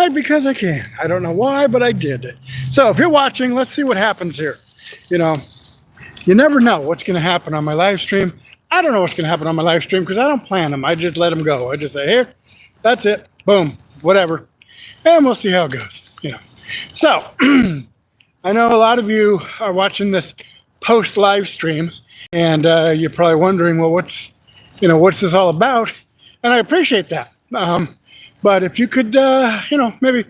right because I can. I don't know why, but I did. So if you're watching, let's see what happens here. You know, you never know what's going to happen on my live stream. I don't know what's going to happen on my live stream because I don't plan them. I just let them go. I just say, here, that's it. Boom, whatever. And we'll see how it goes. You know. So I know a lot of you are watching this post live stream, and you're probably wondering, well, what's this all about? And I appreciate that. But if you could, maybe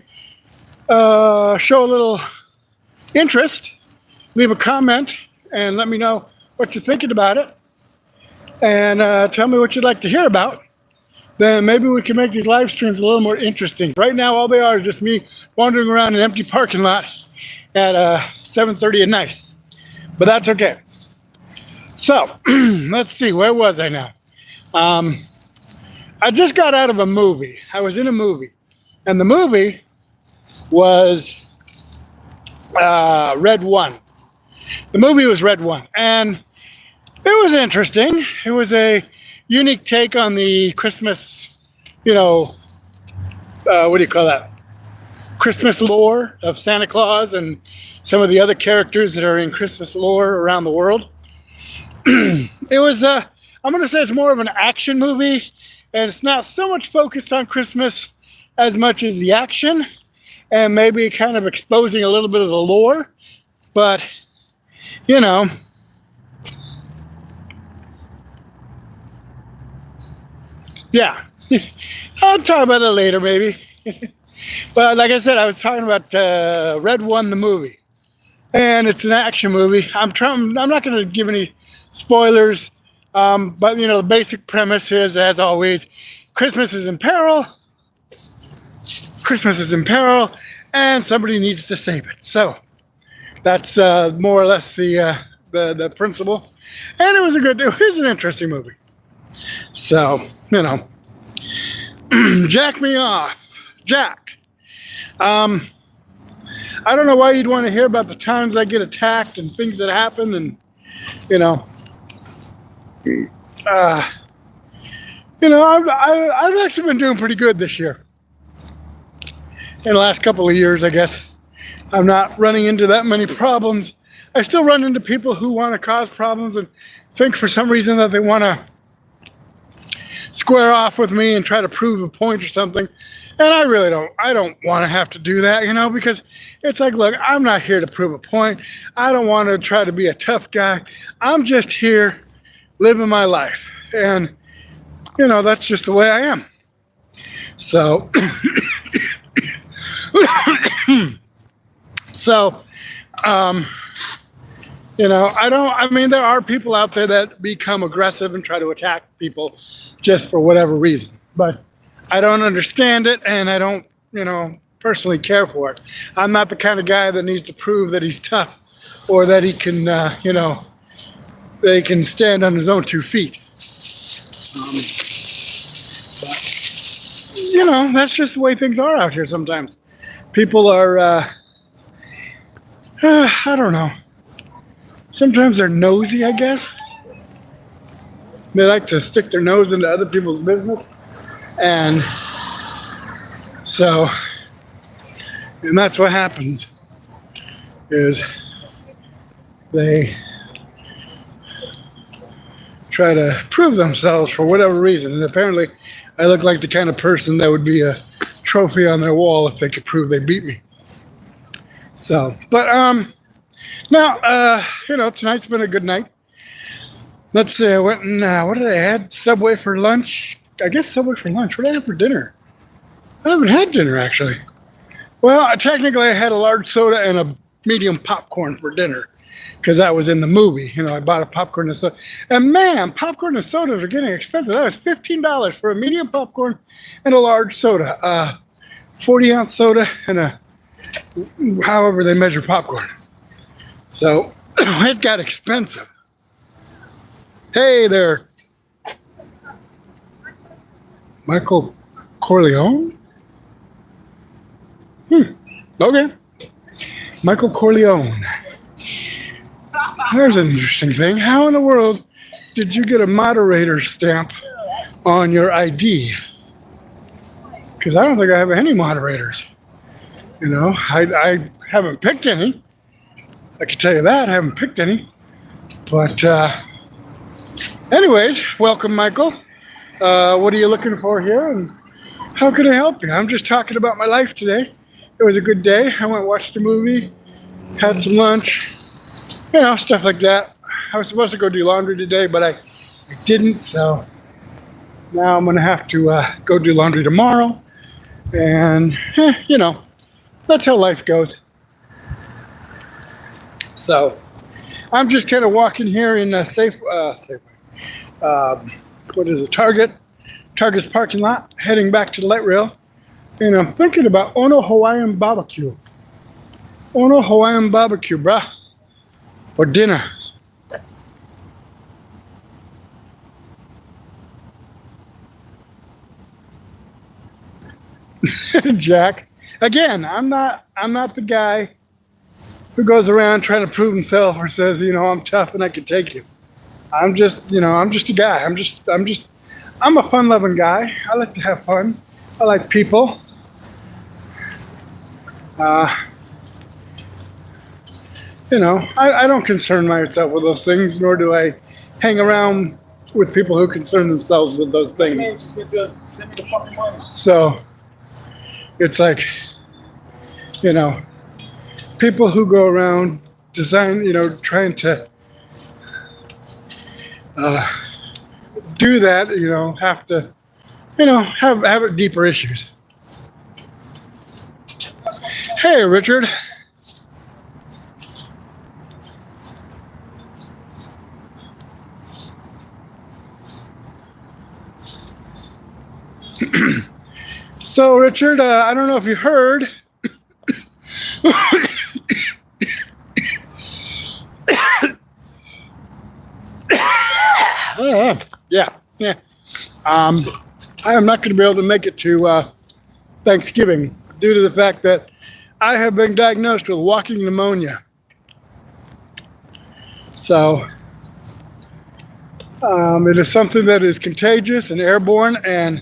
show a little interest, leave a comment, and let me know what you're thinking about it, and tell me what you'd like to hear about, then maybe we can make these live streams a little more interesting. Right now, all they are is just me wandering around an empty parking lot at 7:30 at night. But that's okay. So, let's see, where was I now? I just got out of a movie. I was in a movie. And the movie was Red One. The movie was Red One. And it was interesting. It was a unique take on the Christmas, what do you call that? Christmas lore of Santa Claus and some of the other characters that are in Christmas lore around the world. It was, I'm going to say it's more of an action movie, and it's not so much focused on Christmas as much as the action, and maybe kind of exposing a little bit of the lore, but, yeah. I'll talk about it later, maybe. But like I said, I was talking about Red One, the movie, and it's an action movie. I'm not going to give any spoilers, but the basic premise is, as always, Christmas is in peril. Christmas is in peril, and somebody needs to save it. So that's more or less the principle. And it was an interesting movie. So jack me off, Jack. I don't know why you'd want to hear about the times I get attacked and things that happen, and I've actually been doing pretty good this year. In the last couple of years, I guess. I'm not running into that many problems. I still run into people who want to cause problems and think for some reason that they want to square off with me and try to prove a point or something. And I really don't. I don't want to have to do that, because it's like, look, I'm not here to prove a point. I don't want to try to be a tough guy. I'm just here living my life. And, that's just the way I am. So, there are people out there that become aggressive and try to attack people just for whatever reason. But I don't understand it, and I don't, personally care for it. I'm not the kind of guy that needs to prove that he's tough or that he can, that he can stand on his own 2 feet. But, that's just the way things are out here sometimes. People are, I don't know. Sometimes they're nosy, I guess. They like to stick their nose into other people's business. And that's what happens, is they try to prove themselves for whatever reason. And apparently I look like the kind of person that would be a trophy on their wall if they could prove they beat me. So, but now, tonight's been a good night. Let's see, I went and, what did I have? Subway for lunch? I guess Subway for lunch. What did I have for dinner? I haven't had dinner, actually. Well, technically I had a large soda and a medium popcorn for dinner, because that was in the movie. I bought a popcorn and soda. And man, popcorn and sodas are getting expensive. That was $15 for a medium popcorn and a large soda. 40-ounce soda and a, however they measure popcorn. So, it got expensive. Hey there. Michael Corleone? Okay. Michael Corleone. There's an interesting thing. How in the world did you get a moderator stamp on your ID? Because I don't think I have any moderators. You know, I haven't picked any. I can tell you that. I haven't picked any. But anyways, welcome, Michael. What are you looking for here, and how can I help you? I'm just talking about my life today. It was a good day. I went and watched a movie, had some lunch, you know, stuff like that. I was supposed to go do laundry today, but I didn't, so now I'm going to have to go do laundry tomorrow. And, you know, that's how life goes. So I'm just kind of walking here in a Safeway. What is it? Target's parking lot, heading back to the light rail. And I'm thinking about Ono Hawaiian barbecue. Ono Hawaiian barbecue, bruh, for dinner. Jack, again, I'm not the guy who goes around trying to prove himself or says, you know, I'm tough and I can take you. I'm just, you know, I'm just a guy. I'm a fun-loving guy. I like to have fun. I like people. You know, I don't concern myself with those things, nor do I hang around with people who concern themselves with those things. So it's like, you know, people who go around you know, trying to do that, you know, have to, you know, have deeper issues. Hey, Richard. So, Richard, I don't know if you heard. Yeah. I am not going to be able to make it to Thanksgiving due to the fact that I have been diagnosed with walking pneumonia. So it is something that is contagious and airborne. And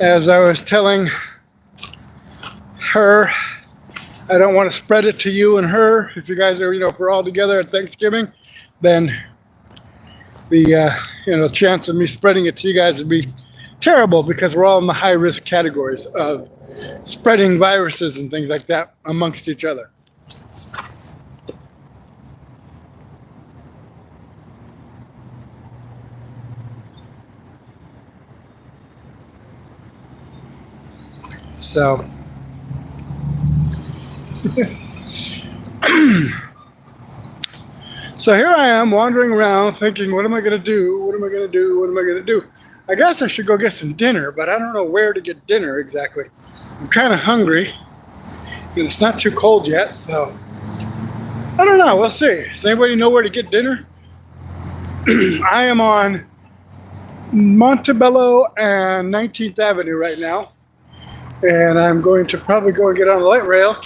as I was telling her, I don't want to spread it to you and her. If you guys are, you know, if we're all together at Thanksgiving, then the you know, chance of me spreading it to you guys would be terrible because we're all in the high risk categories of spreading viruses and things like that amongst each other. So so here I am wandering around thinking, what am I going to do? What am I going to do? What am I going to do? I guess I should go get some dinner, but I don't know where to get dinner exactly. I'm kind of hungry, and it's not too cold yet, so I don't know. We'll see. Does anybody know where to get dinner? I am on Montebello and 19th Avenue right now, and I'm going to probably go and get on the light rail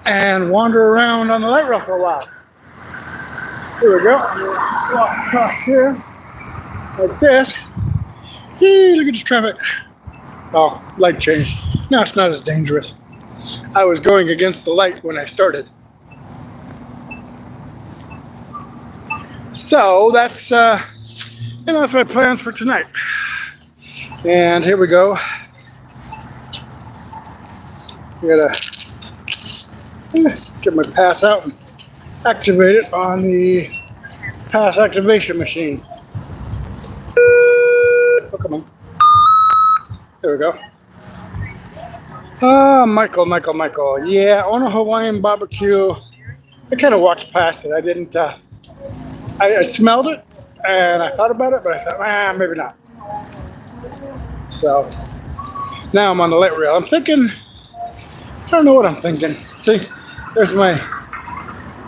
and wander around on the light rail for a while. Here we go. I'm going to walk across here like this. Hey, look at this traffic. Oh, light changed. Now it's not as dangerous. I was going against the light when I started. So that's, you know, that's my plans for tonight. And here we go. I gotta get my pass out and activate it on the pass activation machine. Oh, come on. There we go. Michael. Yeah, on a Hawaiian barbecue. I kind of walked past it. I didn't, I smelled it and I thought about it, but I thought, maybe not. So now I'm on the light rail. I'm thinking, I don't know what I'm thinking. See, there's my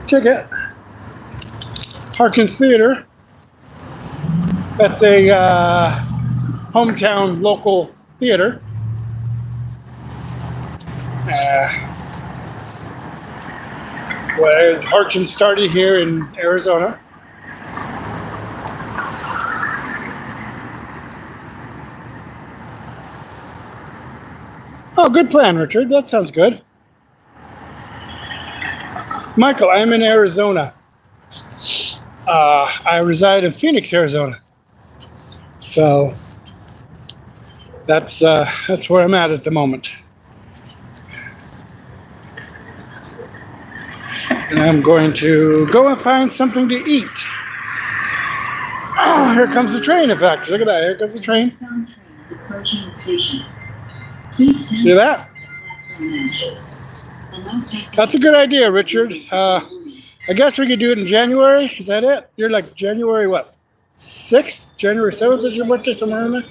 ticket. Harkins Theater. That's a hometown local theater. Whereas Harkins started here in Arizona. Oh, good plan, Richard. That sounds good. Michael, I'm in Arizona. I reside in Phoenix, Arizona. So that's where I'm at the moment. And I'm going to go and find something to eat. Oh, here comes the train, in fact. Look at that. Here comes the train. See that? That's a good idea, Richard. I guess we could do it in January. Is that it? You're like January what? 6th? January 7th is your birthday, somewhere in there?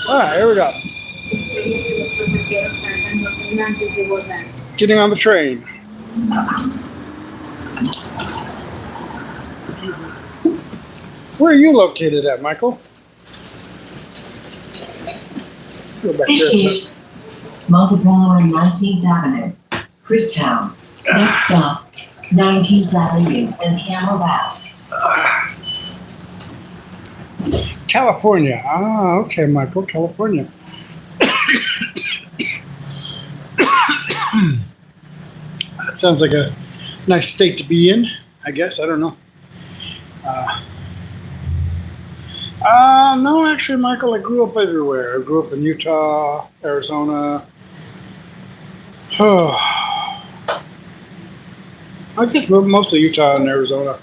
All right, here we go. Getting on the train. Where are you located at, Michael? Go back This there, is Montebello and 19th Avenue, Christown. Next stop, 19th Avenue and Camelback. California. Ah, okay, Michael, California. That sounds like a nice state to be in, I guess. I don't know. No, actually, Michael, I grew up everywhere. I grew up in Utah, Arizona. Oh, I guess mostly Utah and Arizona.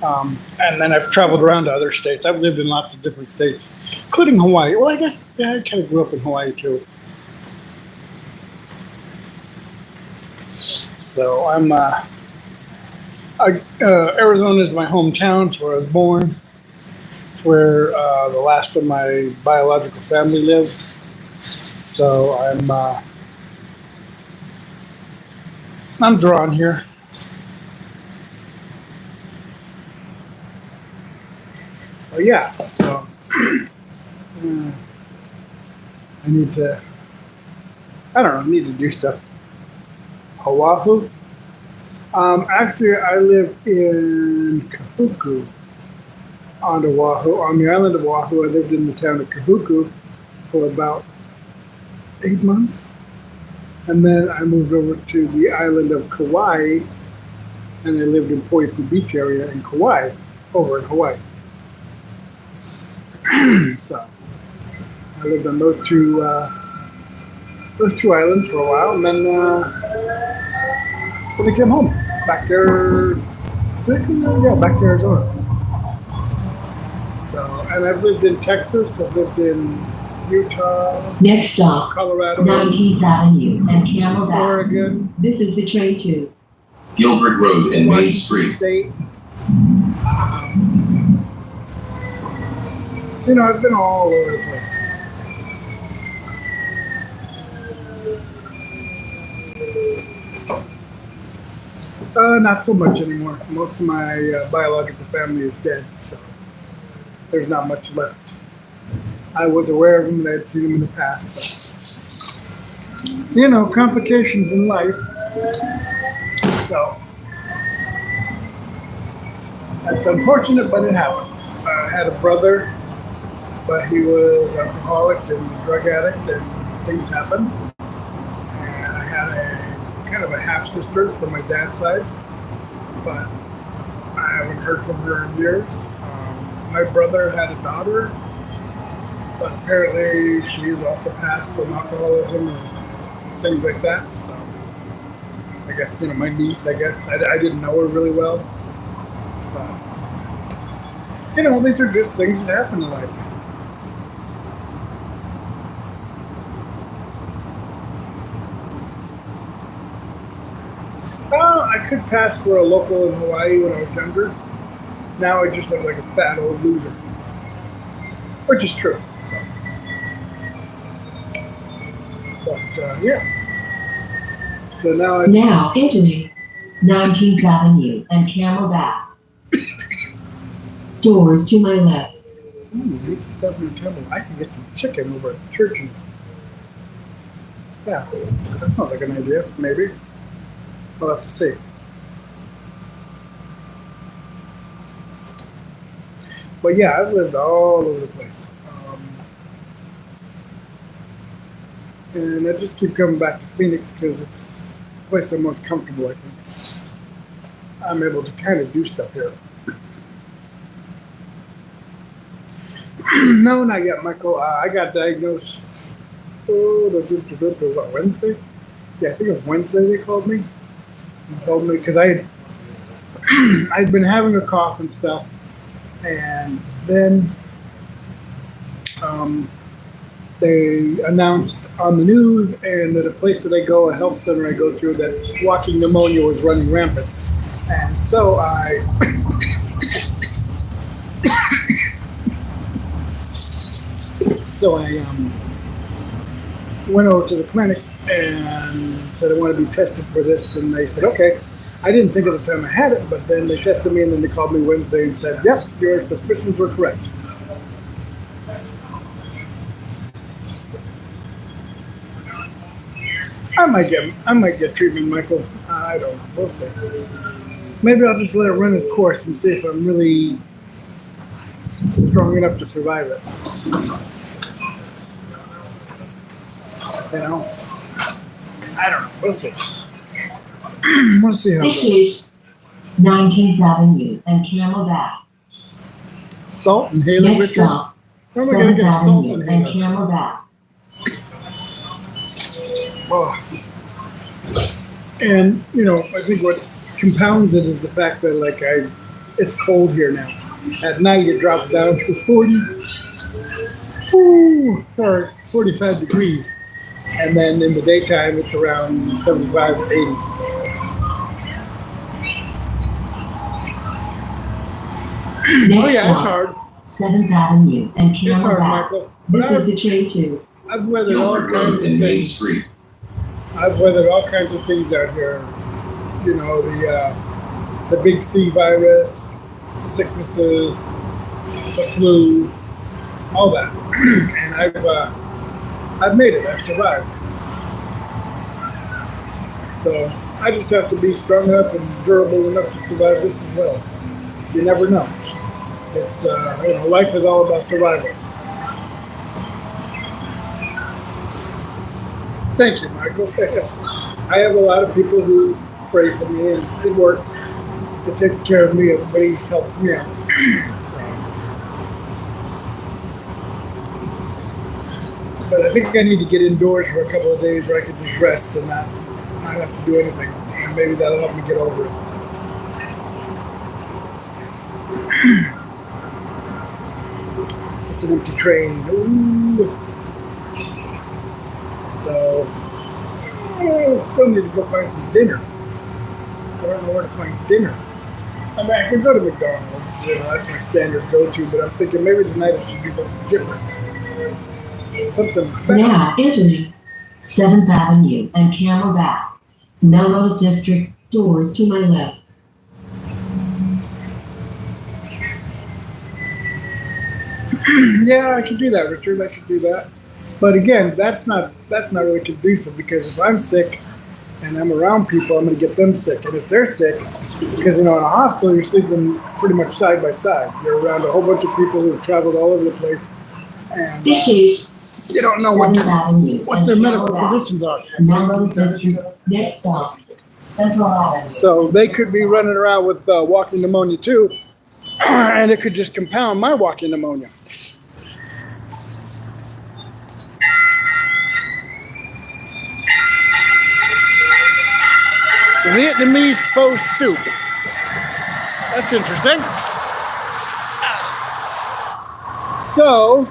And then I've traveled around to other states. I've lived in lots of different states, including Hawaii. Well, I guess I kind of grew up in Hawaii too. So Arizona is my hometown. It's where I was born. It's where the last of my biological family lived. So I'm drawn here. Oh yeah, so I need to. I don't know. I need to do stuff. Oahu. Actually, I live in Kahuku on Oahu, on the island of Oahu. I lived in the town of Kahuku for about 8 months, and then I moved over to the island of Kauai, and I lived in Poipu Beach area in Kauai, over in Hawaii. So I lived on those two islands for a while, and then when I came home, back there, back to Arizona. So, and I've lived in Texas, I've lived in Utah. Next stop, Colorado, 19th Avenue and Camelback. Oregon. This is the train to Gilbert Road and Main Street. State. I've been all over the place. Not so much anymore. Most of my biological family is dead, so there's not much left. I was aware of them and I had seen them in the past, but complications in life. So that's unfortunate, but it happens. I had a brother, but he was alcoholic and drug addict, and things happened. And I had a kind of a half sister from my dad's side, but I haven't heard from her in years. My brother had a daughter, but apparently she has also passed from alcoholism and things like that. So I guess my niece. I guess I didn't know her really well, but these are just things that happen in life. I could pass for a local in Hawaii when I was younger. Now I just look like a fat old loser, which is true. So, but yeah. So now entering 19th Avenue and Camelback. Doors to my left. I can get some chicken over at Church's. Yeah, that sounds like an idea. Maybe. I'll have to see. But yeah, I've lived all over the place. And I just keep coming back to Phoenix because it's the place I'm most comfortable, I think. I'm able to kind of do stuff here. No, not yet, Michael. I got diagnosed, what, Wednesday? Yeah, I think it was Wednesday they called me. They told me because I'd been having a cough and stuff, and then they announced on the news and at a place that I go, a health center I go to, that walking pneumonia was running rampant. And so I went over to the clinic and said I want to be tested for this, and they said okay. I didn't think at the time I had it, but then they tested me, and then they called me Wednesday and said, yep, your suspicions were correct. I might get treatment, Michael. I don't know. We'll see. Maybe I'll just let it run its course and see if I'm really strong enough to survive it. You know? I don't know. We'll see. We'll see how it This goes. is 19th Avenue and Camelback. Salt and Haley, Next Richard? stop, Where am I going to 7th get salt Avenue and and Haley? Camelback. Oh. And, you know, I think what compounds it is the fact that, it's cold here now. At night, it drops down to 45 degrees. And then in the daytime, it's around 75 to 80. Next Yeah, it's stop, hard. 7th Avenue and It's hard, Camelback. Michael. This But is the train to. I've weathered all Gilbert Road kinds of and Main things. Street. I've weathered all kinds of things out here. You know, the big C virus, sicknesses, the flu, all that. And I've made it. I've survived. So I just have to be strong enough and durable enough to survive this as well. You never know. It's life is all about survival. Thank you, Michael. I have a lot of people who pray for me, and it works. It takes care of me. Everybody helps me out. So. But I think I need to get indoors for a couple of days where I can just rest and not have to do anything. And maybe that'll help me get over it. It's an empty train. Ooh. So, I still need to go find some dinner. I don't know where to find dinner. I mean, I could go to McDonald's, that's my standard go-to, but I'm thinking maybe tonight I should do something different. Something better. Now entering 7th Avenue and Camelback. Melrose District, doors to my left. Yeah, I could do that, Richard. I could do that. But again, that's not really conducive, because if I'm sick and I'm around people, I'm going to get them sick. And if they're sick, because in a hostel you're sleeping pretty much side by side. You're around a whole bunch of people who've traveled all over the place, and This is you don't know what 7th Avenue what their and medical Camelback. conditions are. Melrose District, next stop, Central Avenue. So they could be running around with walking pneumonia too, and it could just compound my walking pneumonia. Vietnamese pho soup. That's interesting. So,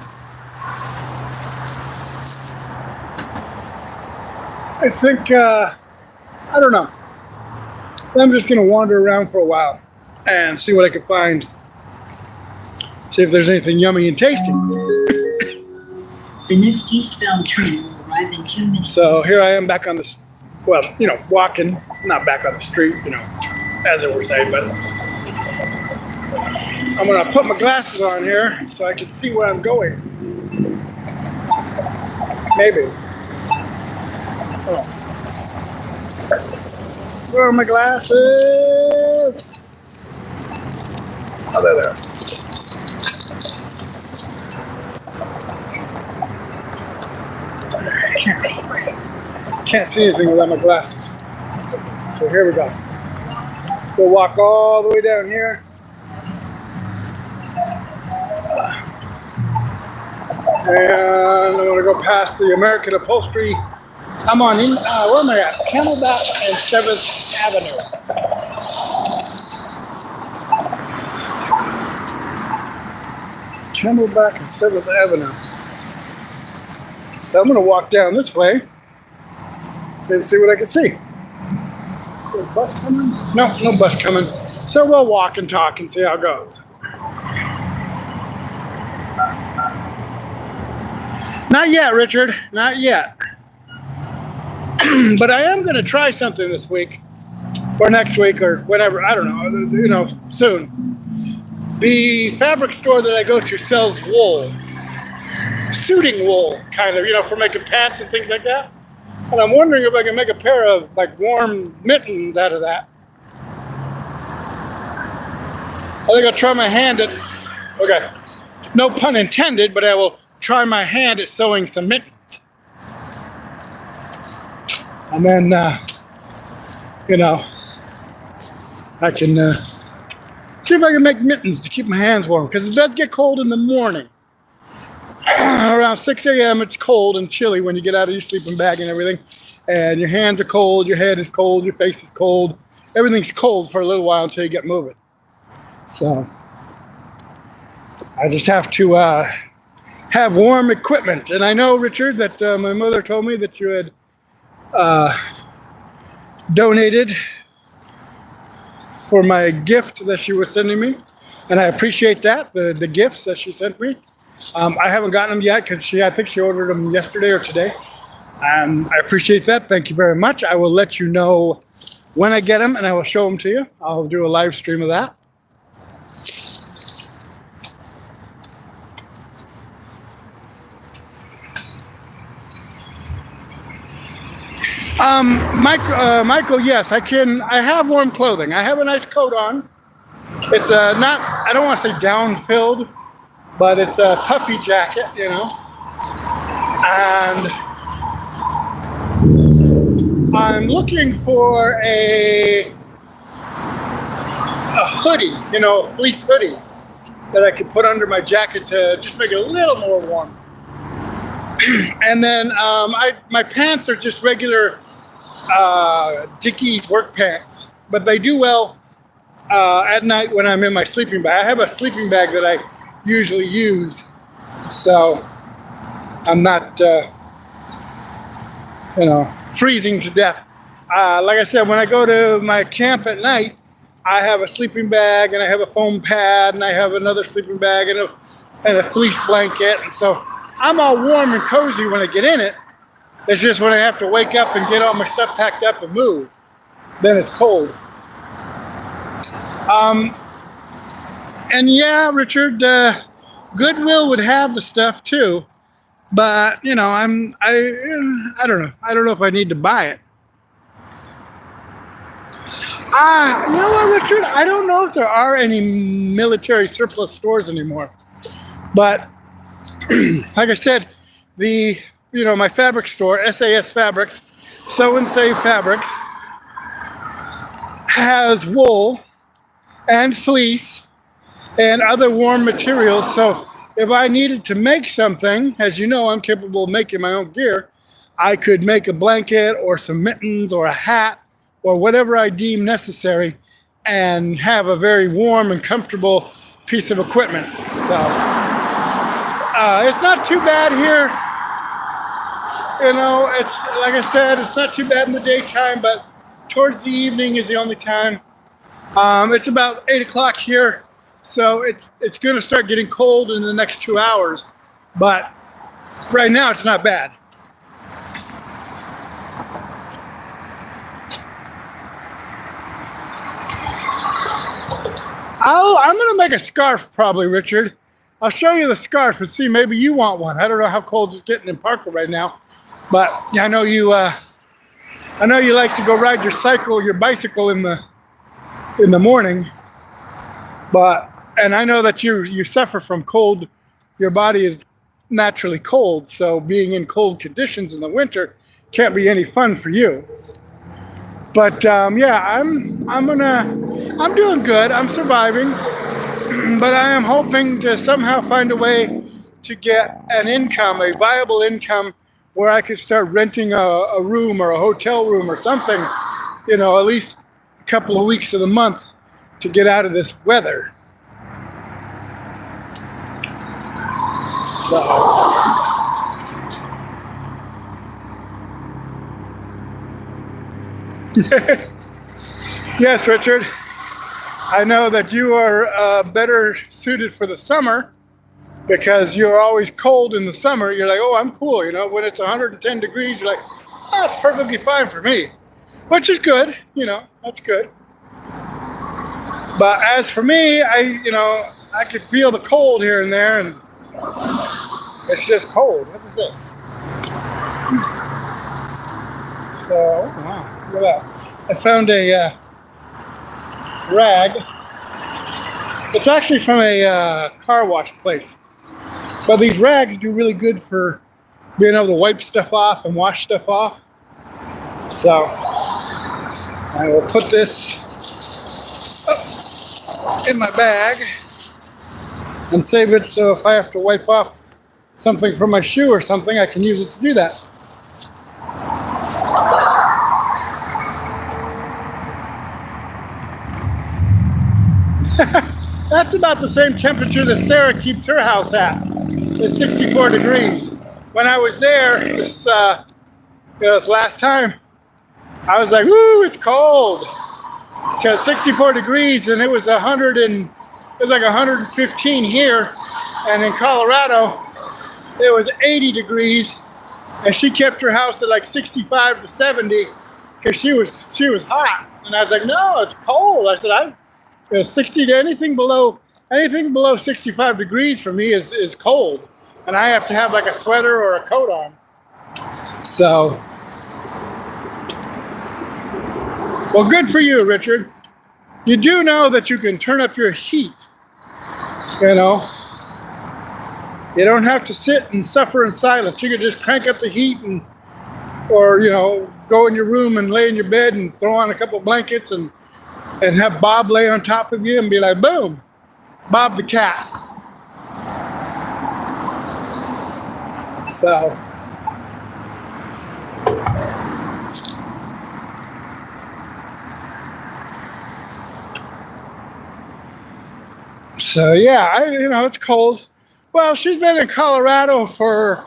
I think, I don't know. I'm just going to wander around for a while and see what I can find. See if there's anything yummy and tasty. The next eastbound train will arrive in 2 minutes. So here I am back on the, walking, not back on the street, as it were saying, but I'm going to put my glasses on here so I can see where I'm going. Maybe. Oh. Where are my glasses? Oh, they're there. can't see anything without my glasses. So here we go. We'll walk all the way down here. And I'm going to go past the American Upholstery. I'm on, where am I at? Camelback and 7th Avenue. Camelback and 7th Avenue. So I'm going to walk down this way and see what I can see. Is there a bus coming? No, no bus coming. So we'll walk and talk and see how it goes. Not yet, Richard. Not yet. But I am going to try something this week or next week or whenever. I don't know. Soon. The fabric store that I go to sells wool. Suiting wool, kind of, for making pants and things like that. And I'm wondering if I can make a pair of like warm mittens out of that. I think I'll try my hand at, okay, no pun intended, but I will try my hand at sewing some mittens. And then, I can see if I can make mittens to keep my hands warm, because it does get cold in the morning. Around 6 a.m. it's cold and chilly when you get out of your sleeping bag and everything. And your hands are cold, your head is cold, your face is cold. Everything's cold for a little while until you get moving. So I just have to have warm equipment. And I know, Richard, that my mother told me that you had donated for my gift that she was sending me. And I appreciate that, the gifts that she sent me. I haven't gotten them yet because I think she ordered them yesterday or today. I appreciate that. Thank you very much. I will let you know when I get them and I will show them to you. I'll do a live stream of that. Michael, yes, I can. I have warm clothing. I have a nice coat on. It's not, I don't want to say down-filled, but it's a puffy jacket, and I'm looking for a hoodie, a fleece hoodie that I could put under my jacket to just make it a little more warm. And then my pants are just regular Dickies work pants, but they do well at night when I'm in my sleeping bag. I have a sleeping bag that I usually use, so I'm not freezing to death. Like I said, when I go to my camp at night, I have a sleeping bag and I have a foam pad and I have another sleeping bag and a fleece blanket, and so I'm all warm and cozy when I get in it. It's just when I have to wake up and get all my stuff packed up and move, then it's cold. And yeah, Richard, Goodwill would have the stuff too, but I don't know. I don't know if I need to buy it. You know what, Richard? I don't know if there are any military surplus stores anymore. But like I said, my fabric store, SAS Fabrics, Sew and Save Fabrics, has wool and fleece and other warm materials. So if I needed to make something, as you know, I'm capable of making my own gear. I could make a blanket or some mittens or a hat or whatever I deem necessary and have a very warm and comfortable piece of equipment. So it's not too bad here. It's like I said, it's not too bad in the daytime, but towards the evening is the only time. It's about 8 o'clock here, so it's going to start getting cold in the next 2 hours. But right now, it's not bad. I'm going to make a scarf probably, Richard. I'll show you the scarf and see, maybe you want one. I don't know how cold it's getting in Parker right now, but I know you like to go ride your bicycle in the morning. And I know that you suffer from cold. Your body is naturally cold, so being in cold conditions in the winter can't be any fun for you. But yeah, I'm doing good. I'm surviving, but I am hoping to somehow find a way to get an income, a viable income, where I could start renting a room or a hotel room or something, you know, at least a couple of weeks of the month to get out of this weather. So. Yes, Richard. I know that you are better suited for the summer because you're always cold in the summer. You're like, oh, I'm cool. You know, when it's 110 degrees, you're like, oh, that's perfectly fine for me, which is good. You know, that's good. But as for me, I could feel the cold here and there, and it's just cold. What is this? So, wow, look at that. I found a rag. It's actually from a car wash place. But these rags do really good for being able to wipe stuff off and wash stuff off. So I will put this in my bag and save it so if I have to wipe off something from my shoe or something, I can use it to do that. That's about the same temperature that Sarah keeps her house at. It's 64 degrees. When I was there this last time, I was like, "Woo, it's cold." Because 64 degrees and it was 115 here, and in Colorado it was 80 degrees, and she kept her house at like 65 to 70 because she was hot. And I was like, "No, it's cold." I said, 60 to anything below 65 degrees for me is cold, and I have to have like a sweater or a coat on. So, well, good for you, Richard. You do know that you can turn up your heat. You know, you don't have to sit and suffer in silence. You can just crank up the heat or go in your room and lay in your bed and throw on a couple blankets and have Bob lay on top of you and be like, boom, Bob the cat. So yeah, it's cold. Well, she's been in Colorado for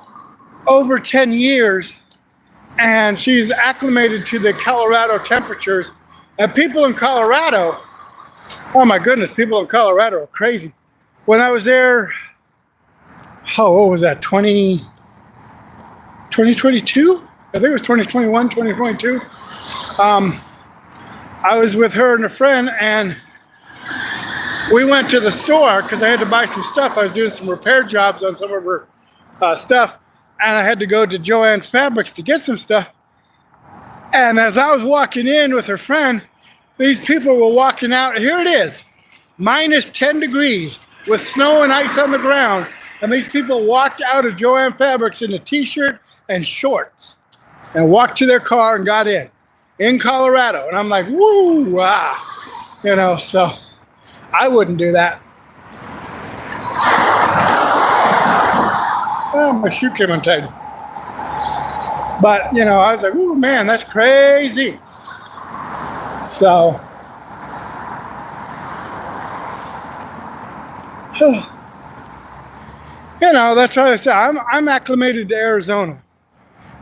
over 10 years, and she's acclimated to the Colorado temperatures. And people in Colorado, oh my goodness, people in Colorado are crazy. When I was there, what was that, 2022? I think it was 2021, 2022. I was with her and a friend, and we went to the store because I had to buy some stuff. I was doing some repair jobs on some of her stuff, and I had to go to Joann's Fabrics to get some stuff. And as I was walking in with her friend, these people were walking out. Here it is, minus 10 degrees with snow and ice on the ground. And these people walked out of Joann Fabrics in a t-shirt and shorts and walked to their car and got in Colorado. And I'm like, woo, wow. So I wouldn't do that. Oh, my shoe came untied. But, I was like, ooh, man, that's crazy. So, that's why I say I'm acclimated to Arizona.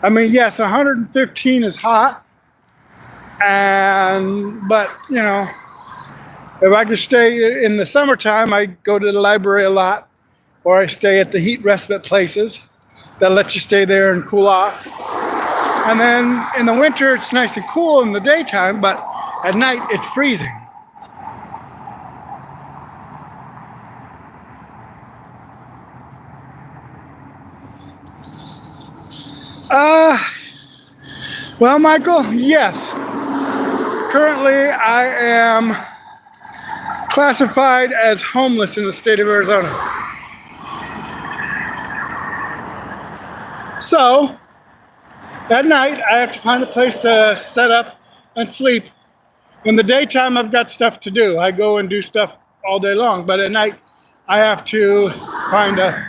I mean, yes, 115 is hot, but if I could stay in the summertime, I go to the library a lot, or I stay at the heat respite places that let you stay there and cool off. And then in the winter, it's nice and cool in the daytime, but at night, it's freezing. Well, Michael, yes. Currently, I am classified as homeless in the state of Arizona. So, At night, I have to find a place to set up and sleep. In the daytime, I've got stuff to do. I go and do stuff all day long, but at night, I have to find a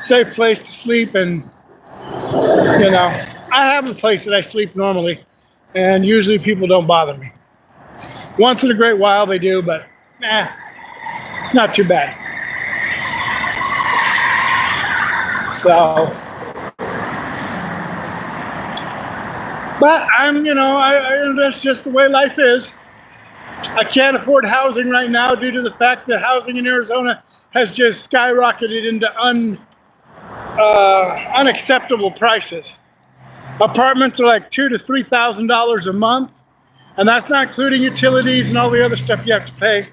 safe place to sleep. And, I have a place that I sleep normally, and usually people don't bother me. Once in a great while they do, but it's not too bad. So, but that's just the way life is. I can't afford housing right now due to the fact that housing in Arizona has just skyrocketed into unacceptable prices. Apartments are like $2,000 to $3,000 a month, and that's not including utilities and all the other stuff you have to pay.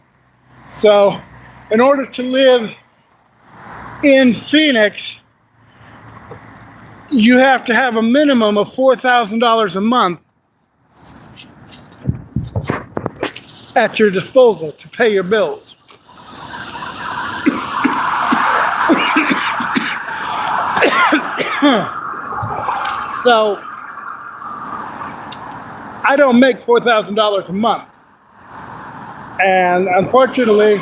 So, in order to live in Phoenix, you have to have a minimum of $4,000 a month at your disposal to pay your bills. So, I don't make $4,000 a month. And unfortunately,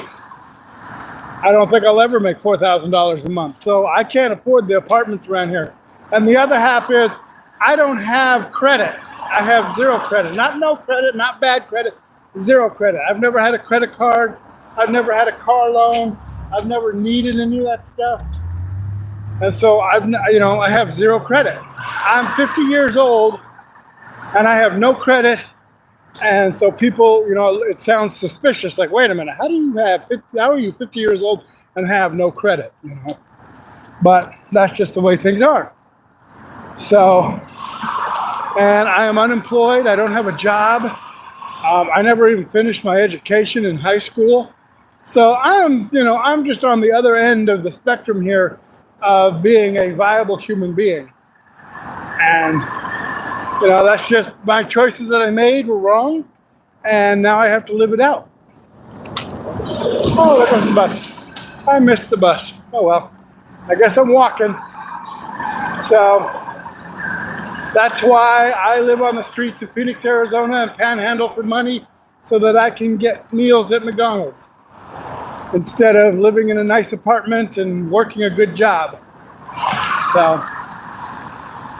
I don't think I'll ever make $4,000 a month. So I can't afford the apartments around here. And the other half is I don't have credit. I have zero credit. Not no credit, not bad credit, zero credit. I've never had a credit card. I've never had a car loan. I've never needed any of that stuff. And so I have zero credit. I'm 50 years old and I have no credit. And so people, it sounds suspicious. Like, wait a minute, how are you 50 years old and have no credit? But that's just the way things are. So, and I am unemployed. I don't have a job. I never even finished my education in high school. So I'm just on the other end of the spectrum here of being a viable human being. And that's just my choices that I made were wrong, and now I have to live it out. Oh, there goes the bus. I missed the bus. Oh well, I guess I'm walking. So that's why I live on the streets of Phoenix, Arizona, and panhandle for money so that I can get meals at McDonald's instead of living in a nice apartment and working a good job. So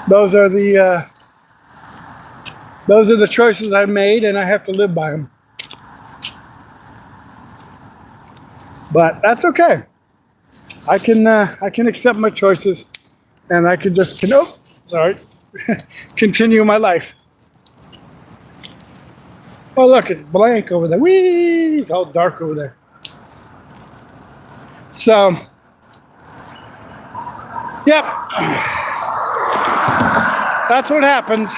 those are the choices I made, and I have to live by them. But that's okay. I can accept my choices, and I can just continue my life. Oh look, it's blank over there. Whee! It's all dark over there. So, yep. That's what happens.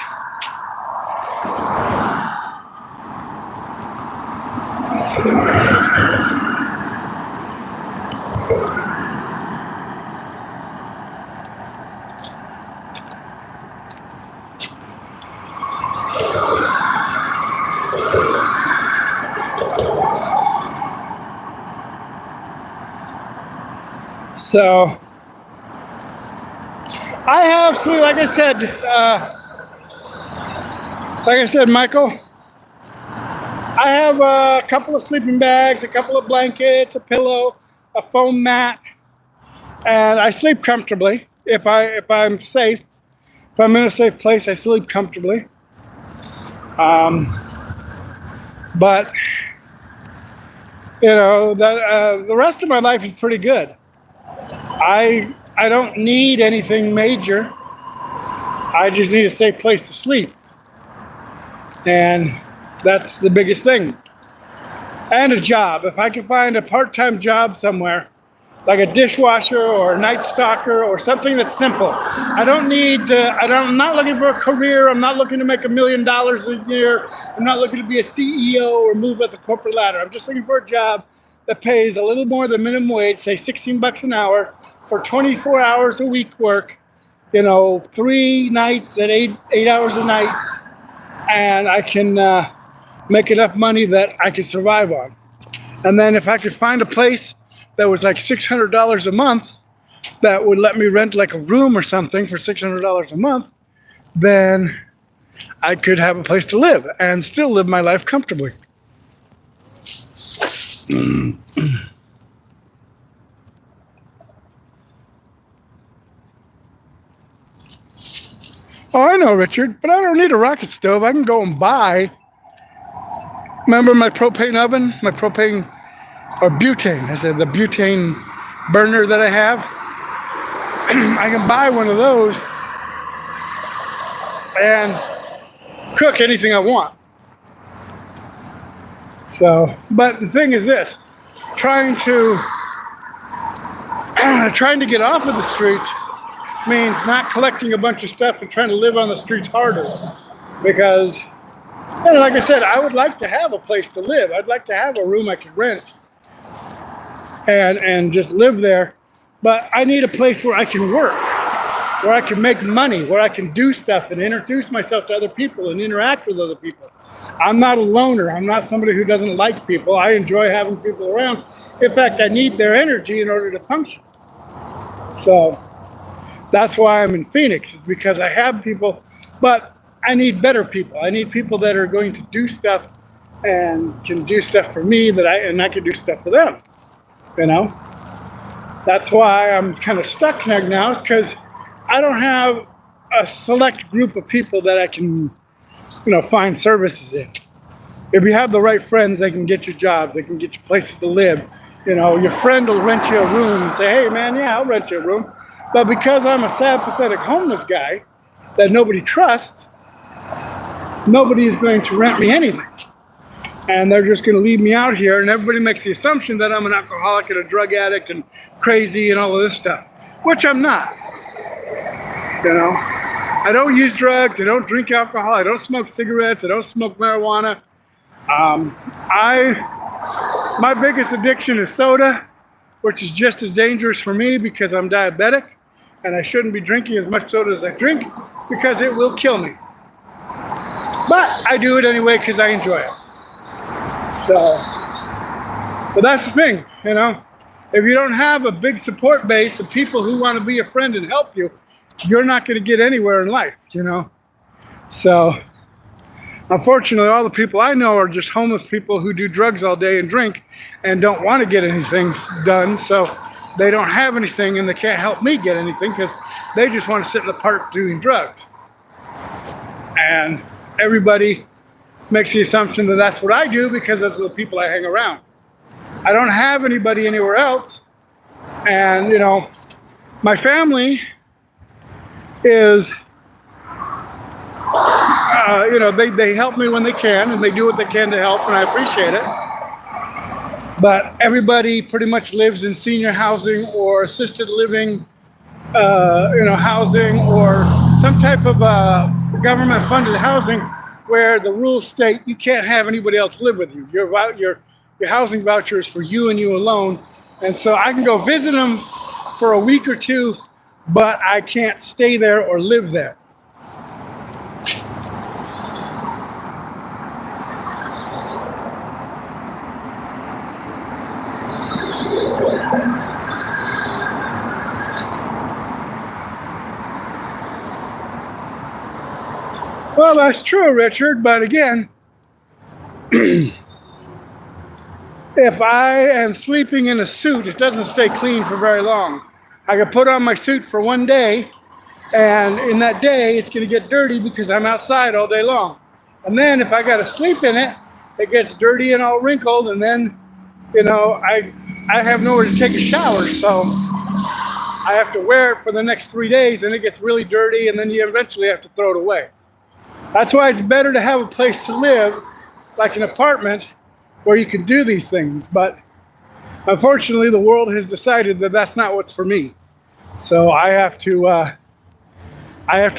So, I have, like I said, Michael, I have a couple of sleeping bags, a couple of blankets, a pillow, a foam mat, and I sleep comfortably. If I'm safe, if I'm in a safe place, I sleep comfortably. But the rest of my life is pretty good. I don't need anything major. I just need a safe place to sleep. And that's the biggest thing. And a job. If I can find a part-time job somewhere, like a dishwasher or a night stalker or something that's simple. I'm not looking for a career. I'm not looking to make $1 million a year. I'm not looking to be a CEO or move up the corporate ladder. I'm just looking for a job that pays a little more than minimum wage, say $16 an hour, for 24 hours a week work, 3 nights at 8 hours a night, and I can make enough money that I can survive on. And then if I could find a place that was like $600 a month that would let me rent like a room or something for $600 a month, then I could have a place to live and still live my life comfortably. Oh, I know, Richard, but I don't need a rocket stove. I can go and buy. Remember my propane oven? My propane, or butane. I said the butane burner that I have. I can buy one of those and cook anything I want. So, but the thing is this, trying to get off of the streets means not collecting a bunch of stuff and trying to live on the streets harder. Because, like I said, I would like to have a place to live. I'd like to have a room I could rent and just live there. But I need a place where I can work, where I can make money, where I can do stuff and introduce myself to other people and interact with other people. I'm not a loner. I'm not somebody who doesn't like people. I enjoy having people around. In fact, I need their energy in order to function. So that's why I'm in Phoenix, is because I have people, but I need better people. I need people that are going to do stuff and can do stuff for me and I can do stuff for them. You know? That's why I'm kind of stuck now, is because I don't have a select group of people that I can, find services in. If you have the right friends, they can get you jobs, they can get you places to live. Your friend will rent you a room and say, hey man, yeah, I'll rent you a room. But because I'm a sad, pathetic homeless guy that nobody trusts, nobody is going to rent me anything. And they're just going to leave me out here, and everybody makes the assumption that I'm an alcoholic and a drug addict and crazy and all of this stuff, which I'm not. I don't use drugs, I don't drink alcohol, I don't smoke cigarettes, I don't smoke marijuana. My biggest addiction is soda, which is just as dangerous for me because I'm diabetic, and I shouldn't be drinking as much soda as I drink because it will kill me. But I do it anyway because I enjoy it. So, but that's the thing, if you don't have a big support base of people who want to be a friend and help you, you're not going to get anywhere in life, So, unfortunately, all the people I know are just homeless people who do drugs all day and drink and don't want to get anything done. So they don't have anything and they can't help me get anything because they just want to sit in the park doing drugs. And everybody makes the assumption that that's what I do because those are the people I hang around. I don't have anybody anywhere else. And, my family is, they help me when they can, and they do what they can to help, and I appreciate it. But everybody pretty much lives in senior housing or assisted living, housing, or some type of government-funded housing where the rules state you can't have anybody else live with you. Your housing voucher is for you and you alone. And so I can go visit them for a week or two, but I can't stay there or live there. Well, that's true, Richard, but again, if I am sleeping in a suit, it doesn't stay clean for very long. I can put on my suit for one day, and in that day, it's going to get dirty because I'm outside all day long. And then if I got to sleep in it, it gets dirty and all wrinkled, and then, I have nowhere to take a shower, so I have to wear it for the next 3 days, and it gets really dirty, and then you eventually have to throw it away. That's why it's better to have a place to live, like an apartment, where you can do these things. But unfortunately, the world has decided that that's not what's for me. So I have to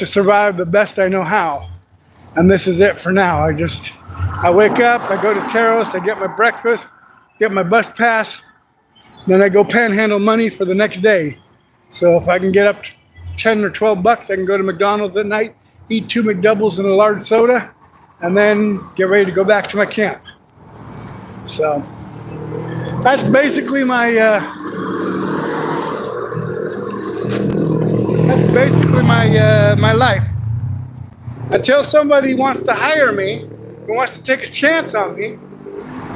survive the best I know how. And this is it for now. I wake up, I go to Taros, I get my breakfast, get my bus pass, then I go panhandle money for the next day. So if I can get up to 10 or 12 bucks, I can go to McDonald's at night, eat 2 McDoubles and a large soda, and then get ready to go back to my camp. So that's basically my my life. until somebody wants to hire me, who wants to take a chance on me,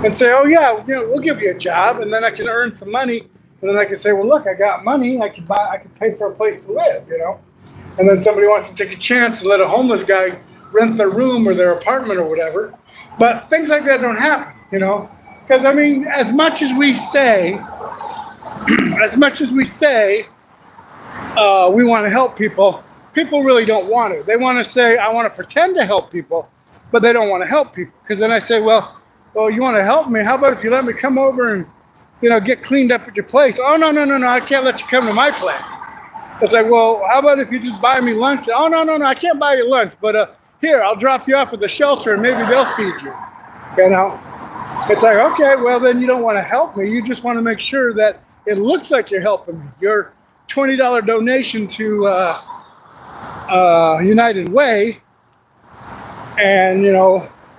and say, oh yeah, we'll give you a job, and then I can earn some money, and then I can say, well, look, I got money, I can pay for a place to live, And then somebody wants to take a chance and let a homeless guy rent their room or their apartment or whatever. But things like that don't happen, Because I mean, as much as we say, we want to help people, people really don't want to. They want to say, I want to pretend to help people, but they don't want to help people. Because then I say, well, you want to help me? How about if you let me come over and, get cleaned up at your place? Oh, no, I can't let you come to my place. It's like, well, how about if you just buy me lunch? Oh, no, I can't buy you lunch, but here, I'll drop you off at the shelter and maybe they'll feed you. It's like, okay, well, then you don't want to help me. You just want to make sure that it looks like you're helping me. Your $20 donation to United Way, and,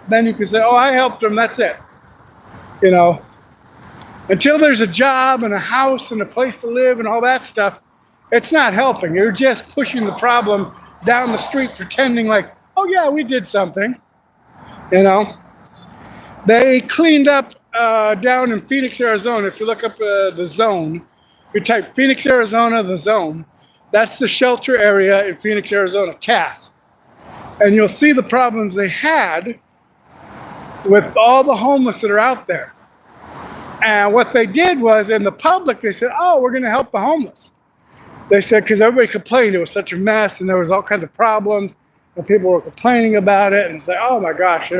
then you can say, oh, I helped them, that's it. Until there's a job and a house and a place to live and all that stuff, it's not helping. You're just pushing the problem down the street, pretending like, oh yeah, we did something. They cleaned up down in Phoenix, Arizona. If you look up the zone, you type Phoenix, Arizona, the zone. That's the shelter area in Phoenix, Arizona, CAS. And you'll see the problems they had with all the homeless that are out there. And what they did was, in the public, they said, oh, we're going to help the homeless. They said, because everybody complained it was such a mess and there was all kinds of problems and people were complaining about it. And it's like, oh my gosh,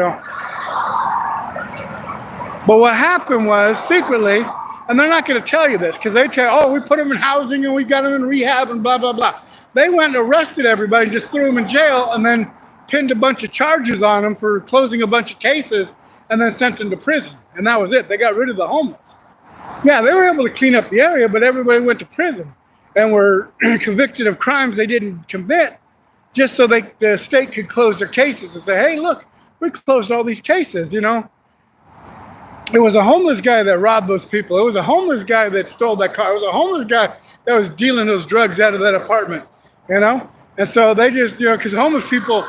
But what happened was, secretly, and they're not going to tell you this because they tell, oh, we put them in housing and we got them in rehab and blah, blah, blah. They went and arrested everybody and just threw them in jail and then pinned a bunch of charges on them for closing a bunch of cases and then sent them to prison. And that was it. They got rid of the homeless. Yeah, they were able to clean up the area, but everybody went to prison and were convicted of crimes they didn't commit just so the state could close their cases and say, hey, look, we closed all these cases, It was a homeless guy that robbed those people. It was a homeless guy that stole that car. It was a homeless guy that was dealing those drugs out of that apartment, And so they just, because homeless people,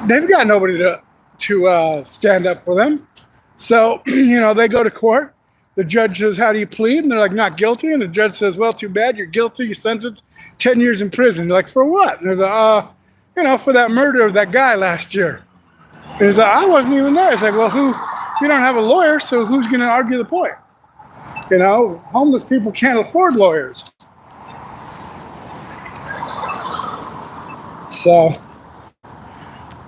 they've got nobody to stand up for them. So, they go to court. The judge says, how do you plead? And they're like, not guilty. And the judge says, well, too bad, you're guilty. You're sentenced 10 years in prison. They're like, for what? And they're like, for that murder of that guy last year. And he's like, I wasn't even there. It's like, well, you don't have a lawyer, so who's going to argue the point? Homeless people can't afford lawyers. So,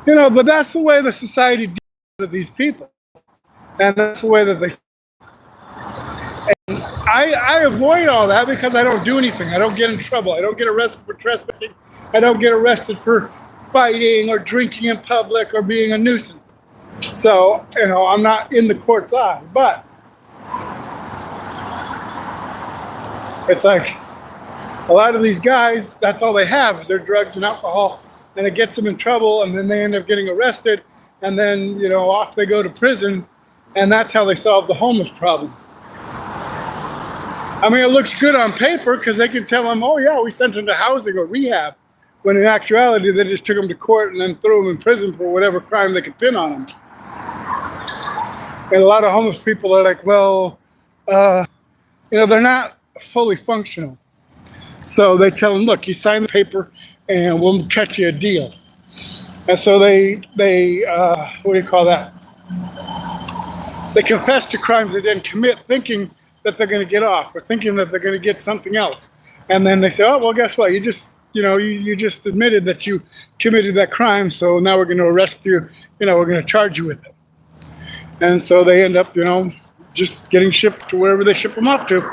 but that's the way the society deals with these people. And that's the way that they. And I avoid all that because I don't do anything. I don't get in trouble. I don't get arrested for trespassing. I don't get arrested for fighting or drinking in public or being a nuisance. So, I'm not in the court's eye. But it's like a lot of these guys, that's all they have is their drugs and alcohol. And it gets them in trouble, and then they end up getting arrested, and then, off they go to prison, and that's how they solve the homeless problem. I mean, it looks good on paper because they can tell them, oh yeah, we sent them to housing or rehab, when in actuality, they just took them to court and then threw them in prison for whatever crime they could pin on them. And a lot of homeless people are like, well, they're not fully functional. So they tell them, look, you sign the paper, and we'll cut you a deal. And so they what do you call that? They confess to crimes they didn't commit, thinking that they're going to get off or thinking that they're going to get something else. And then they say, oh, well, guess what? You just admitted that you committed that crime. So now we're going to arrest you. We're going to charge you with it. And so they end up, just getting shipped to wherever they ship them off to.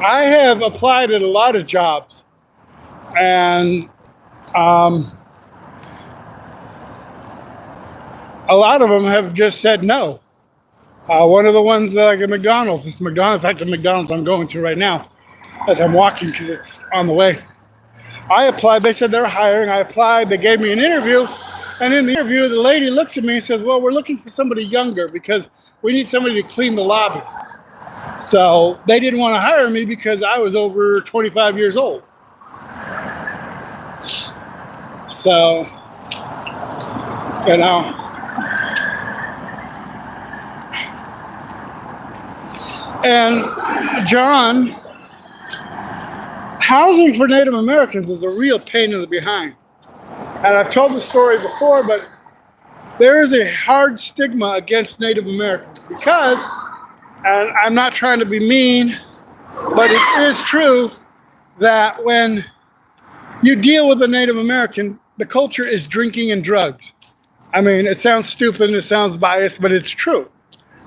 I have applied at a lot of jobs, and a lot of them have just said no. One of the ones like at McDonald's, it's McDonald's. In fact, the McDonald's I'm going to right now as I'm walking because it's on the way. I applied. They said they're hiring. I applied. They gave me an interview. And in the interview, the lady looks at me and says, well, we're looking for somebody younger because we need somebody to clean the lobby. So they didn't want to hire me because I was over 25 years old. So, you know. And John, housing for Native Americans is a real pain in the behind. And I've told the story before, but there is a hard stigma against Native Americans because, and I'm not trying to be mean, but it is true that when you deal with a Native American, the culture is drinking and drugs. I mean, it sounds stupid and it sounds biased, but it's true.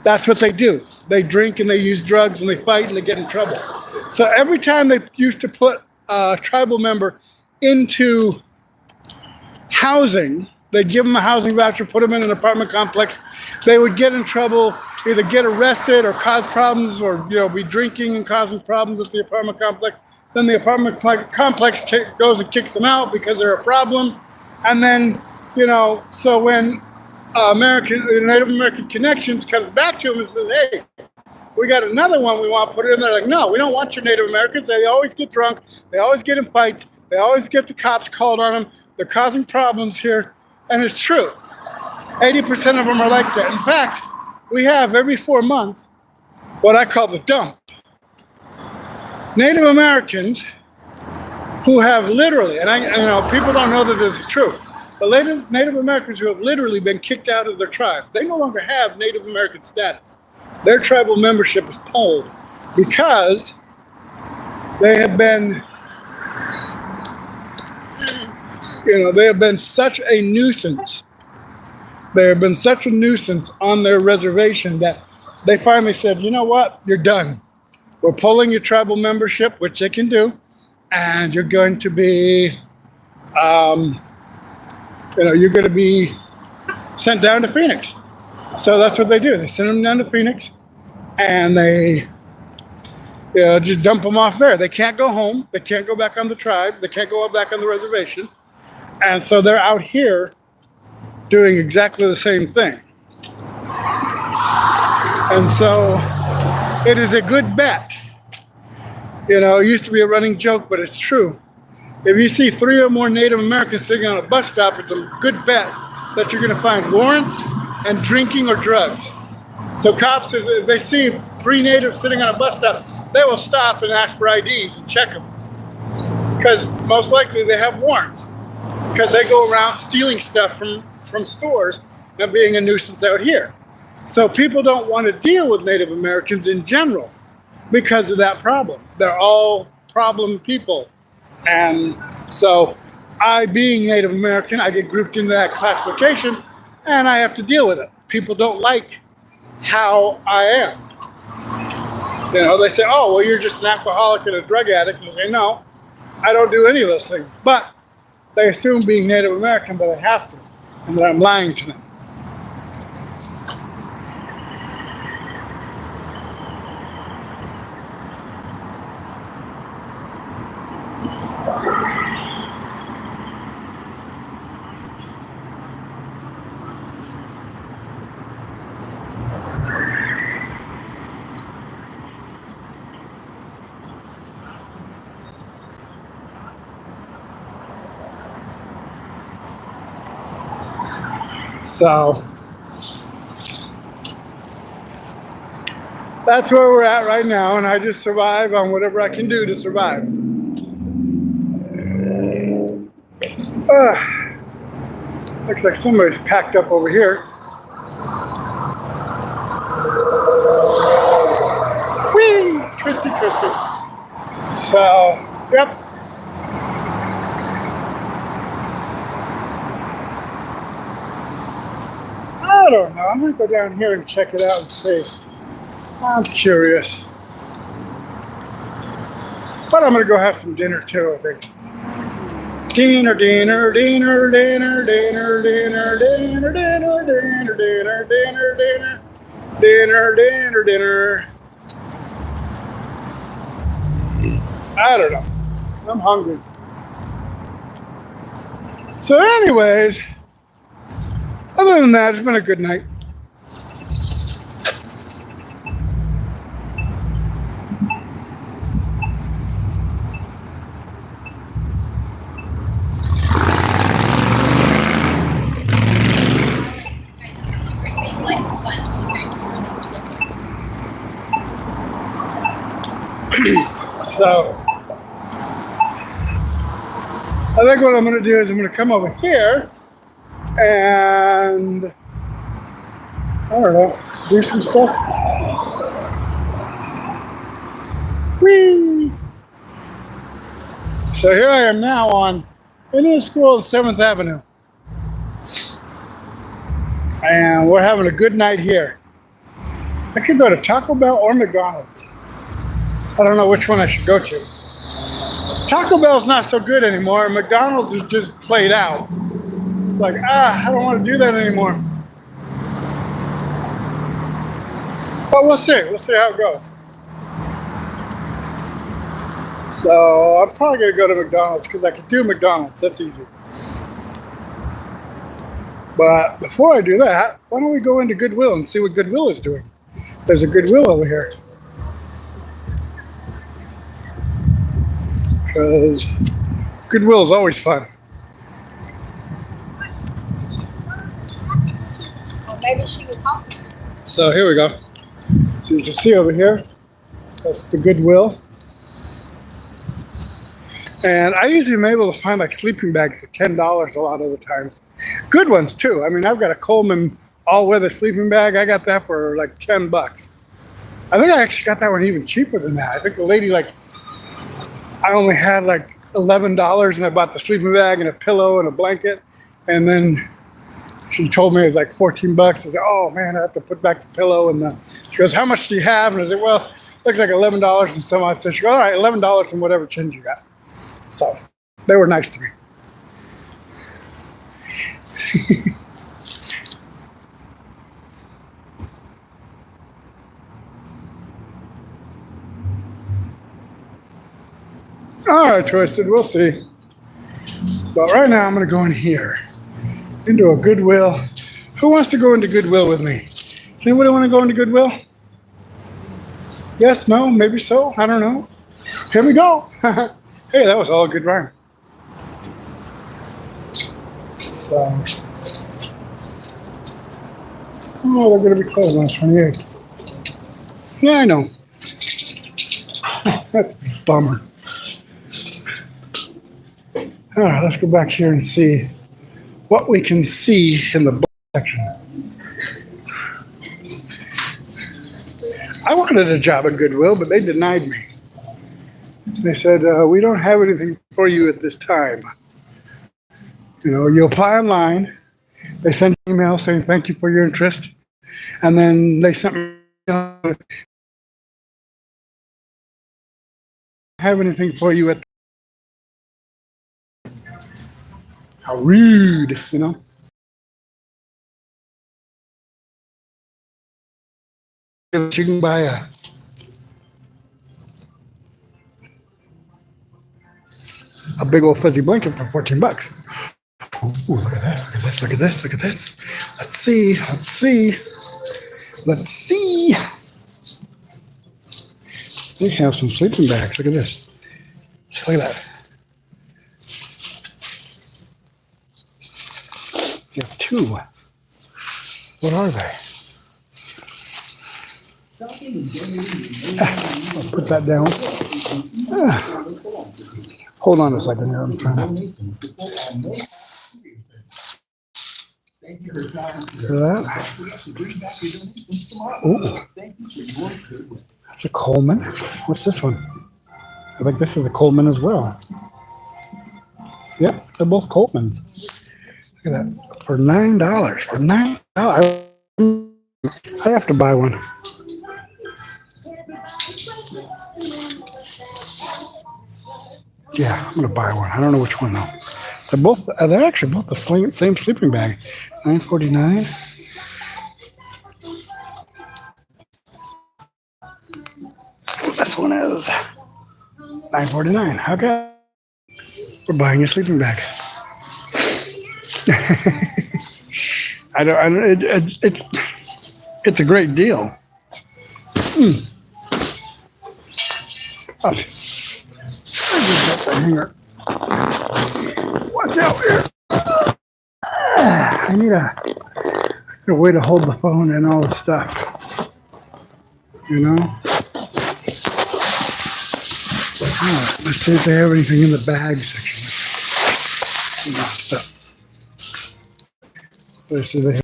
That's what they do. They drink and they use drugs and they fight and they get in trouble. So every time they used to put a tribal member into housing, they'd give them a housing voucher, put them in an apartment complex, they would get in trouble, either get arrested or cause problems or, you know, be drinking and causing problems at the apartment complex. Then the apartment complex goes and kicks them out because they're a problem. And then, you know, so when Native American Connections comes back to them and says, hey, we got another one we want to put in. They're like, no, we don't want your Native Americans. They always get drunk. They always get in fights. They always get the cops called on them. They're causing problems here. And it's true. 80% of them are like that. In fact, we have every 4 months what I call the dump. Native Americans who have literally, and people don't know that this is true, but Native Americans who have literally been kicked out of their tribe, they no longer have Native American status. Their tribal membership is pulled because they have been, they have been such a nuisance. They have been such a nuisance on their reservation that they finally said, you know what, you're done. We're pulling your tribal membership, which they can do, and you're going to be, you're going to be sent down to Phoenix. So that's what they do. They send them down to Phoenix, and they, just dump them off there. They can't go home. They can't go back on the tribe. They can't go back on the reservation. And so they're out here doing exactly the same thing. And so it is a good bet. It used to be a running joke, but it's true. If you see 3 or more Native Americans sitting on a bus stop, it's a good bet that you're going to find warrants and drinking or drugs. So cops, if they see 3 natives sitting on a bus stop, they will stop and ask for IDs and check them. Because most likely they have warrants. Because they go around stealing stuff from stores and being a nuisance out here. So people don't want to deal with Native Americans in general because of that problem. They're all problem people. And so I, being Native American, I get grouped into that classification and I have to deal with it. People don't like how I am. They say, oh, well, you're just an alcoholic and a drug addict. And I say, no, I don't do any of those things. But they assume being Native American that I have to and that I'm lying to them. So that's where we're at right now, and I just survive on whatever I can do to survive. Looks like somebody's packed up over here. Whee! Twisty. So, yep. I don't know. I'm going to go down here and check it out and see. I'm curious. But I'm gonna go have some dinner too, I think. Dinner, dinner, dinner, dinner, dinner, dinner, dinner, dinner, dinner, dinner, dinner, dinner, dinner, dinner, dinner. I don't know. I'm hungry. So anyways, other than that, it's been a good night. So I think what I'm going to do is I'm going to come over here and I don't know, do some stuff. Whee! So here I am now on Indian School on 7th Avenue. And we're having a good night here. I could go to Taco Bell or McDonald's. I don't know which one I should go to. Taco Bell's not so good anymore, and McDonald's is just played out. It's like, I don't want to do that anymore. But we'll see. We'll see how it goes. So I'm probably going to go to McDonald's because I can do McDonald's. That's easy. But before I do that, why don't we go into Goodwill and see what Goodwill is doing? There's a Goodwill over here. Because Goodwill is always fun. Maybe she was home. So here we go. So you can see over here, that's the Goodwill. And I usually am able to find like sleeping bags for $10 a lot of the times. Good ones too. I mean, I've got a Coleman all-weather sleeping bag. I got that for like $10. I think I actually got that one even cheaper than that. I think the lady I only had like $11 and I bought the sleeping bag and a pillow and a blanket. And then she told me it was like $14. I said, oh man, I have to put back the pillow. And she goes, how much do you have? And I said, well, looks like $11 and some odd. So she goes, all right, $11 and whatever change you got. So they were nice to me. All right, Twisted, we'll see. But right now I'm going to go in here, into a Goodwill. Who wants to go into Goodwill with me? Does anybody want to go into Goodwill? Yes, no, maybe so, I don't know. Here we go. Hey, that was all a good rhyme. So, oh, they're going to be closed on the 28th. Yeah, I know. That's a bummer. All right, let's go back here and see what we can see in the book section. I wanted a job at Goodwill, but they denied me. They said, we don't have anything for you at this time. You know, you apply online. They send an email saying, thank you for your interest. And then they sent me, have anything for you at. How rude, you know? You can buy a big old fuzzy blanket for $14. Ooh, look at this, look at this, look at this, look at this. Let's see, let's see. Let's see. They have some sleeping bags. Look at this. Look at that. You have two. What are they? I'll put that down. Hold on a second here. I'm trying to. Hear that? Ooh. That's a Coleman. What's this one? I think this is a Coleman as well. Yep, they're both Colemans. Look at that. For $9. For $9. I have to buy one. Yeah, I'm gonna buy one. I don't know which one though. They're both. They're actually both the same sleeping bag. $9.49. This one is $9.49. Okay, we're buying a sleeping bag. I don't. It's a great deal. Oh, I just got the hanger. Watch out here. I need a way to hold the phone and all the stuff. You know? Oh, let's see if they have anything in the bag section. This stuff. Let's see if they have.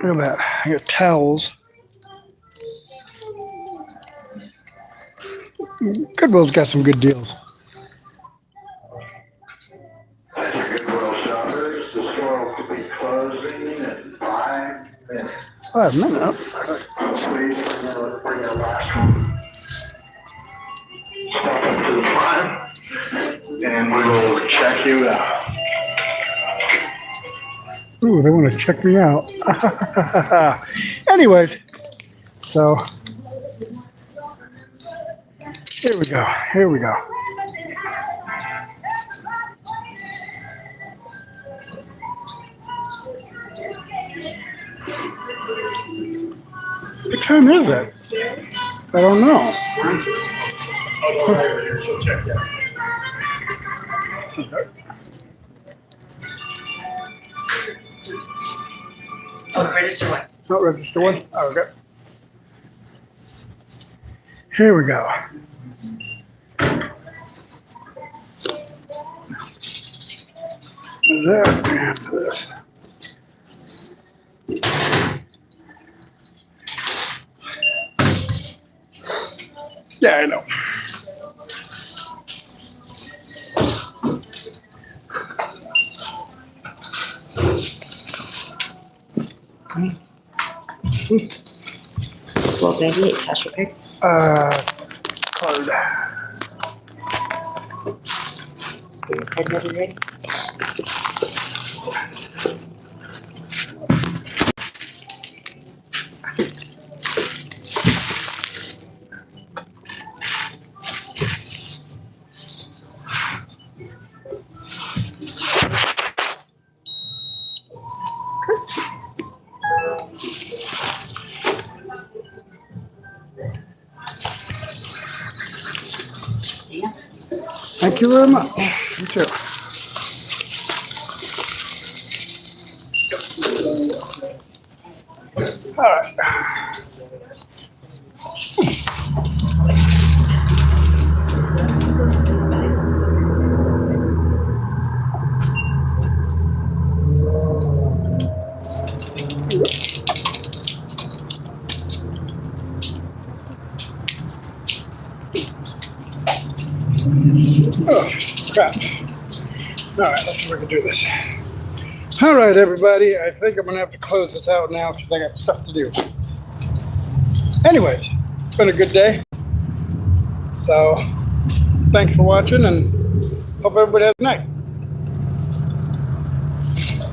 Look at that. I got towels. Goodwill's got some good deals. Goodwill shoppers, the store will be closing in 5 minutes. 5 minutes. Please bring your last one. Step up to the front, and we will check you out. Ooh, they want to check me out. Anyways, so here we go. Here we go. What time is it? I don't know. She'll check you out. Oh, register one. Not register one? Oh, okay. Here we go. Is that and this? Yeah, I know. Well, baby, cash or pick? Card. Get your card number ready? Yeah. Thank you very much. You too. All right. Oh, crap. All right, let's see if we can do this. All right, everybody. I think I'm going to have to close this out now because I got stuff to do. Anyways, it's been a good day. So, thanks for watching and hope everybody has a good night.